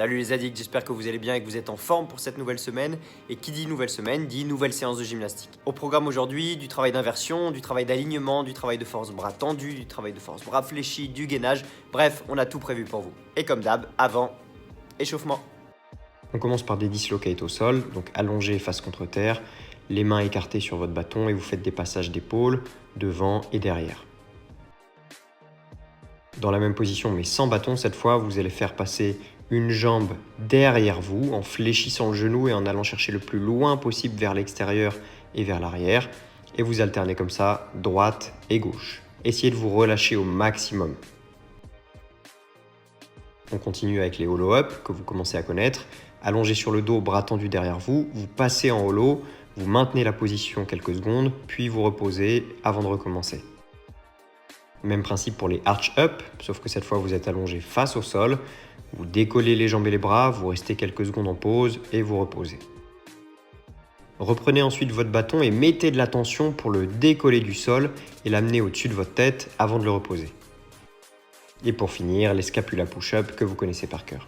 Salut les addicts, j'espère que vous allez bien et que vous êtes en forme pour cette nouvelle semaine. Et qui dit nouvelle semaine, dit nouvelle séance de gymnastique. Au programme aujourd'hui, du travail d'inversion, du travail d'alignement, du travail de force bras tendus, du travail de force bras fléchis, du gainage. Bref, on a tout prévu pour vous. Et comme d'hab, avant, échauffement. On commence par des dislocates au sol, donc allongé face contre terre, les mains écartées sur votre bâton et vous faites des passages d'épaule, devant et derrière. Dans la même position mais sans bâton, cette fois, vous allez faire passer une jambe derrière vous en fléchissant le genou et en allant chercher le plus loin possible vers l'extérieur et vers l'arrière. Et vous alternez comme ça, droite et gauche. Essayez de vous relâcher au maximum. On continue avec les hollow-up que vous commencez à connaître. Allongé sur le dos, bras tendus derrière vous, vous passez en hollow, vous maintenez la position quelques secondes, puis vous reposez avant de recommencer. Même principe pour les arch-up, sauf que cette fois vous êtes allongé face au sol. Vous décollez les jambes et les bras, vous restez quelques secondes en pause et vous reposez. Reprenez ensuite votre bâton et mettez de la tension pour le décoller du sol et l'amener au-dessus de votre tête avant de le reposer. Et pour finir, les scapula push-up que vous connaissez par cœur.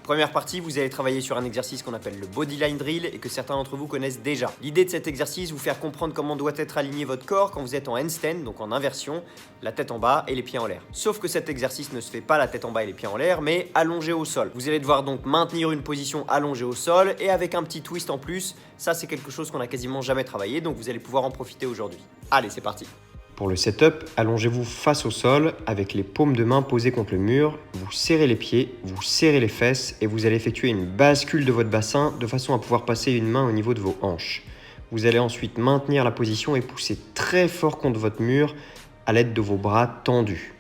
Première partie, vous allez travailler sur un exercice qu'on appelle le bodyline drill et que certains d'entre vous connaissent déjà. L'idée de cet exercice, vous faire comprendre comment doit être aligné votre corps quand vous êtes en handstand, donc en inversion, la tête en bas et les pieds en l'air. Sauf que cet exercice ne se fait pas la tête en bas et les pieds en l'air, mais allongé au sol. Vous allez devoir donc maintenir une position allongée au sol et avec un petit twist en plus. Ça, c'est quelque chose qu'on a quasiment jamais travaillé, donc vous allez pouvoir en profiter aujourd'hui. Allez, c'est parti. Pour le setup, allongez-vous face au sol avec les paumes de main posées contre le mur, vous serrez les pieds, vous serrez les fesses et vous allez effectuer une bascule de votre bassin de façon à pouvoir passer une main au niveau de vos hanches. Vous allez ensuite maintenir la position et pousser très fort contre votre mur à l'aide de vos bras tendus.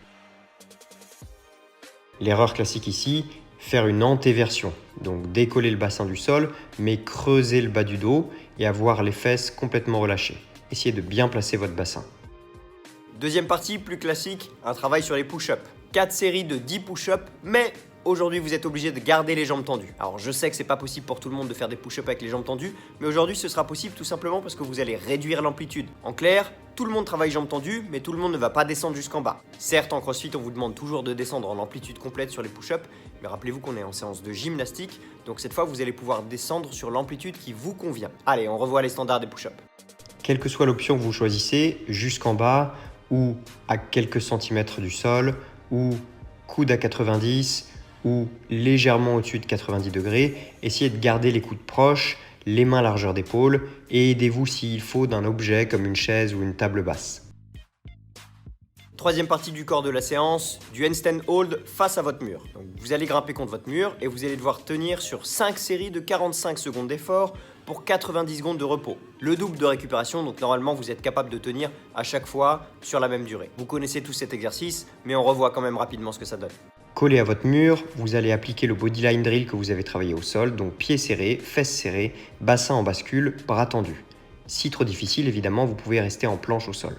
L'erreur classique ici, faire une antéversion, donc décoller le bassin du sol mais creuser le bas du dos et avoir les fesses complètement relâchées. Essayez de bien placer votre bassin. Deuxième partie, plus classique, un travail sur les push-ups. 4 séries de 10 push-ups, mais aujourd'hui vous êtes obligé de garder les jambes tendues. Alors je sais que c'est pas possible pour tout le monde de faire des push-ups avec les jambes tendues, mais aujourd'hui ce sera possible tout simplement parce que vous allez réduire l'amplitude. En clair, tout le monde travaille jambes tendues, mais tout le monde ne va pas descendre jusqu'en bas. Certes, en CrossFit, on vous demande toujours de descendre en amplitude complète sur les push-ups, mais rappelez-vous qu'on est en séance de gymnastique, donc cette fois vous allez pouvoir descendre sur l'amplitude qui vous convient. Allez, on revoit les standards des push-ups. Quelle que soit l'option que vous choisissez, jusqu'en bas, ou à quelques centimètres du sol, ou coude à 90, ou légèrement au-dessus de 90 degrés. Essayez de garder les coudes proches, les mains largeur d'épaule, et aidez-vous s'il faut d'un objet comme une chaise ou une table basse. Troisième partie du corps de la séance, du handstand hold face à votre mur. Donc vous allez grimper contre votre mur et vous allez devoir tenir sur 5 séries de 45 secondes d'effort pour 90 secondes de repos. Le double de récupération, donc normalement vous êtes capable de tenir à chaque fois sur la même durée. Vous connaissez tous cet exercice, mais on revoit quand même rapidement ce que ça donne. Collé à votre mur, vous allez appliquer le bodyline drill que vous avez travaillé au sol, donc pieds serrés, fesses serrées, bassin en bascule, bras tendus. Si trop difficile, évidemment, vous pouvez rester en planche au sol.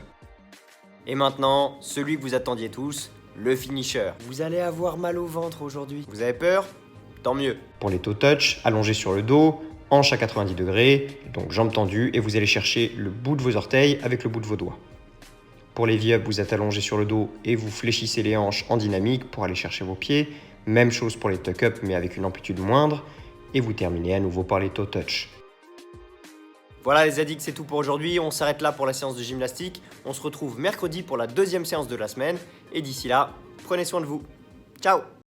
Et maintenant, celui que vous attendiez tous, le finisher. Vous allez avoir mal au ventre aujourd'hui. Vous avez peur? Tant mieux. Pour les toe touch, allongez sur le dos, hanche à 90 degrés, donc jambes tendues, et vous allez chercher le bout de vos orteils avec le bout de vos doigts. Pour les V-up, vous êtes allongé sur le dos et vous fléchissez les hanches en dynamique pour aller chercher vos pieds. Même chose pour les tuck-up, mais avec une amplitude moindre. Et vous terminez à nouveau par les toe touch. Voilà les addicts, c'est tout pour aujourd'hui. On s'arrête là pour la séance de gymnastique. On se retrouve mercredi pour la deuxième séance de la semaine. Et d'ici là, prenez soin de vous. Ciao!